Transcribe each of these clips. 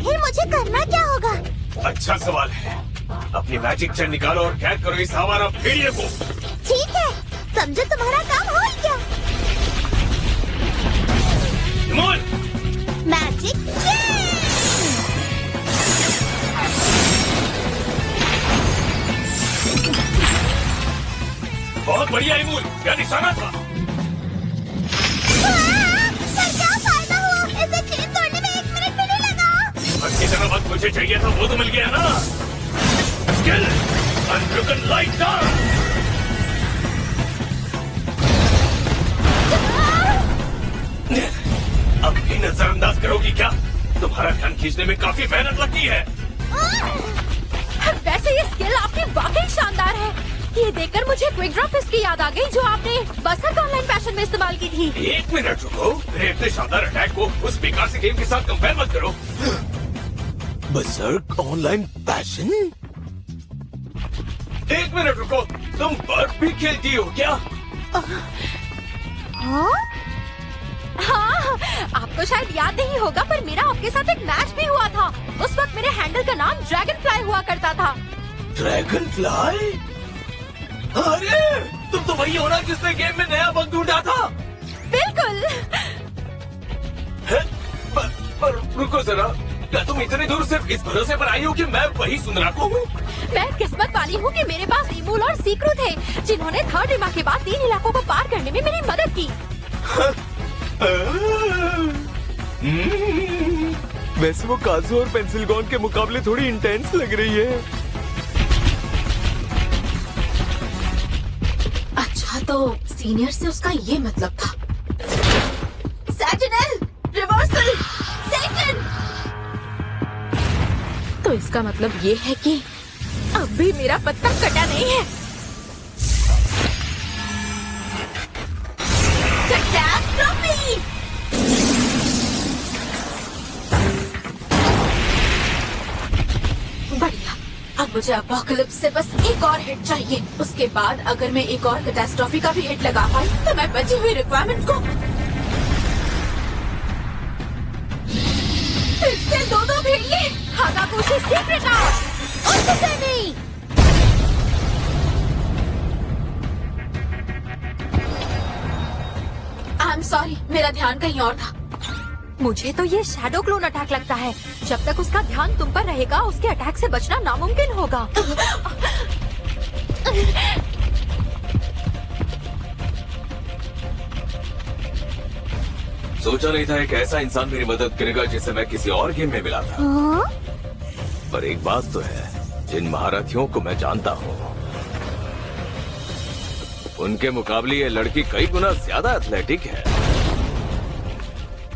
आखिर मुझे करना क्या होगा? अच्छा सवाल है। अपनी मैजिक चेन निकालो और कैद करो इस आवारा भेड़िए को। ठीक है, समझो तुम्हारा काम हो गया। Magic chain! बहुत बढ़िया इमूल, क्या निशाना था? पर क्या फायदा हुआ? इसे चेन तोड़ने में 1 मिनट भी नहीं लगा। अच्छी तरह वक्त मुझे चाहिए था वो तो मिल गया ना। Skill unbroken light down. अब भी नजरअंदाज करोगी क्या? तुम्हारा ध्यान खींचने में काफी मेहनत लगती है। वैसे ये स्किल आपकी वाकई शानदार है। ये देखकर मुझे क्विक ड्रॉ फिस्ट की याद आ गई जो आपने बसर ऑनलाइन फैशन में इस्तेमाल की थी। 1 मिनट रुको, मेरे इतने शानदार अटैक को उस बेकार से गेम के साथ कंपेयर मत करो। बसर ऑनलाइन फैशन? 1 मिनट रुको, तुम बर्फ भी खेलती हो क्या? हाँ, आपको शायद याद नहीं होगा पर मेरा आपके साथ एक मैच भी हुआ था। उस वक्त मेरे हैंडल का नाम ड्रैगन फ्लाई हुआ करता था। Dragon fly? अरे तुम तो वही हो ना जिसने गेम में नया बग ढूंढा था। बिल्कुल। पर रुको जरा, क्या तुम इतनी दूर सिर्फ इस भरोसे पर आई हो कि मैं वही सुनराको हूँ? मैं किस्मत वाली हूँ कि मेरे पास इमूल और सीक्रू थे जिन्होंने थर्ड रिमा के बाद 3 इलाकों को पार करने में मेरी मदद की। वैसे वो काजू और पेंसिलगॉन के मुकाबले थोड़ी इंटेंस लग रही है। अच्छा तो सीनियर से उसका ये मतलब था। सैटिनल रिवर्सल सैटन। तो इसका मतलब ये है कि अब भी मेरा पत्ता कटा नहीं है। कैटास्ट्रोफी! बढ़िया, अब मुझे अपोकलिप्स से बस एक और हिट चाहिए। उसके बाद अगर मैं एक और कैटास्ट्रोफी का भी हिट लगा पाई तो मैं बची हुई रिक्वायरमेंट को फिर से 2-2 भेड़िए। हागाकुशी सीक्रेट आउट और किसे नहीं। आई एम सॉरी, मेरा ध्यान कहीं और था। मुझे तो ये शैडो क्लोन अटैक लगता है। जब तक उसका ध्यान तुम पर रहेगा उसके अटैक से बचना नामुमकिन होगा। सोचा नहीं था एक ऐसा इंसान मेरी मदद करेगा जिसे मैं किसी और गेम में मिला था। पर एक बात तो है, जिन महारथियों को मैं जानता हूँ उनके मुकाबले ये लड़की कई गुना ज्यादा एथलेटिक है।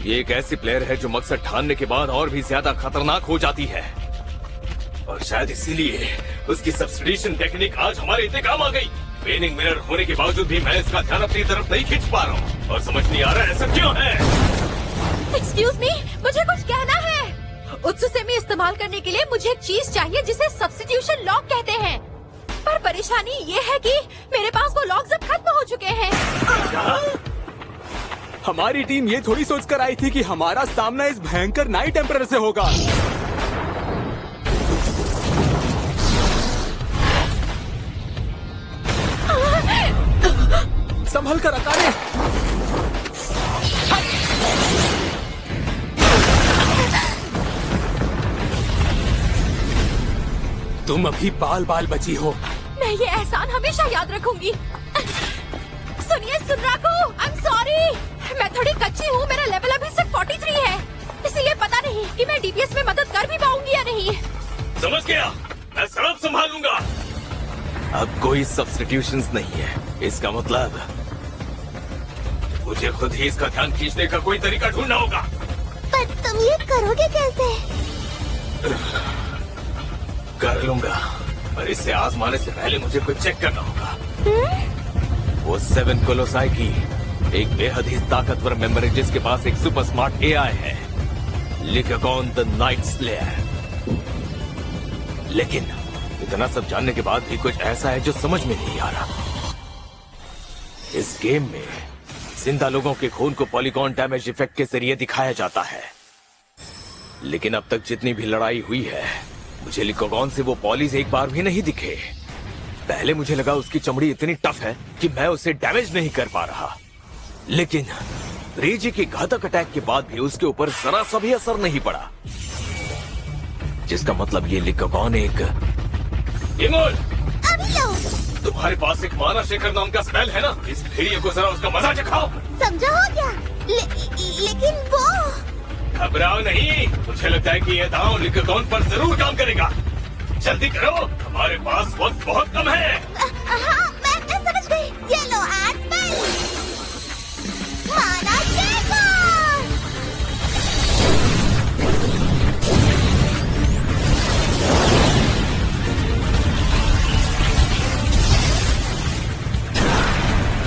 ये एक ऐसी प्लेयर है जो मकसद ठानने के बाद और भी ज्यादा खतरनाक हो जाती है और शायद इसीलिए उसकी सब्स्टिट्यूशन टेक्निक आज हमारे इतने काम आ गई। वेनिंग मिरर होने के बावजूद भी मैं इसका ध्यान अपनी तरफ नहीं खींच पा रहा हूँ और समझ नहीं आ रहा ऐसा क्यों है। एक्सक्यूज मी, मुझे कुछ कहना है। उत्सुसे में इस्तेमाल करने के लिए मुझे एक चीज चाहिए जिसे सब्स्टिट्यूशन लॉक कहते हैं। पर परेशानी ये है कि मेरे पास वो लॉक्स अब खत्म हो चुके हैं। हमारी टीम ये थोड़ी सोचकर आई थी कि हमारा सामना इस भयंकर नाइट एम्परर से होगा। संभल कर अकाने। तुम अभी बाल बाल बची हो। मैं ये एहसान हमेशा याद रखूंगी। सुनिए सुनराको, आई एम सॉरी। मैं थोड़ी कच्ची हूँ, मेरा लेवल अभी सिर्फ 43 है, इसीलिए पता नहीं कि मैं डीपीएस में मदद कर भी पाऊंगी या नहीं। समझ गया, मैं सब संभालूंगा। अब कोई सब्स्टिट्यूशंस नहीं है, इसका मतलब मुझे खुद ही इसका ध्यान खींचने का कोई तरीका ढूंढना होगा। पर तुम ये करोगे कैसे? कर लूंगा, पर इसे आजमाने से पहले मुझे कुछ चेक करना होगा। वो 7 कोलोसाई की एक बेहद ही ताकतवर मेंबर है जिसके पास एक सुपर स्मार्ट एआई है, लिकागॉन द नाइट स्लेयर। लेकिन इतना सब जानने के बाद भी कुछ ऐसा है जो समझ में नहीं आ रहा। इस गेम में जिंदा लोगों के खून को पॉलीगॉन डैमेज इफेक्ट के जरिए दिखाया जाता है। लेकिन अब तक जितनी भी लड़ाई हुई है, मुझे लिकोगॉन से वो पॉलीज एक बार भी नहीं दिखे। पहले मुझे लगा उसकी चमड़ी इतनी टफ है कि मैं उसे डैमेज नहीं कर पा रहा, लेकिन रेजी के घातक अटैक के बाद भी उसके ऊपर जरा सा भी असर नहीं पड़ा, जिसका मतलब ये लिकोगॉन एक इमोल, अभी लो। तुम्हारे पास एक माना शेखर नाम का स्पेल है ना? इस भेड़िए को जरा उसका मजा चखाओ। समझा हो क्या? लेकिन वो घबराओ नहीं, मुझे लगता है कि ये दांव लिकोगॉन पर जरूर काम करेगा। जल्दी करो, हमारे पास वक्त बहुत कम है।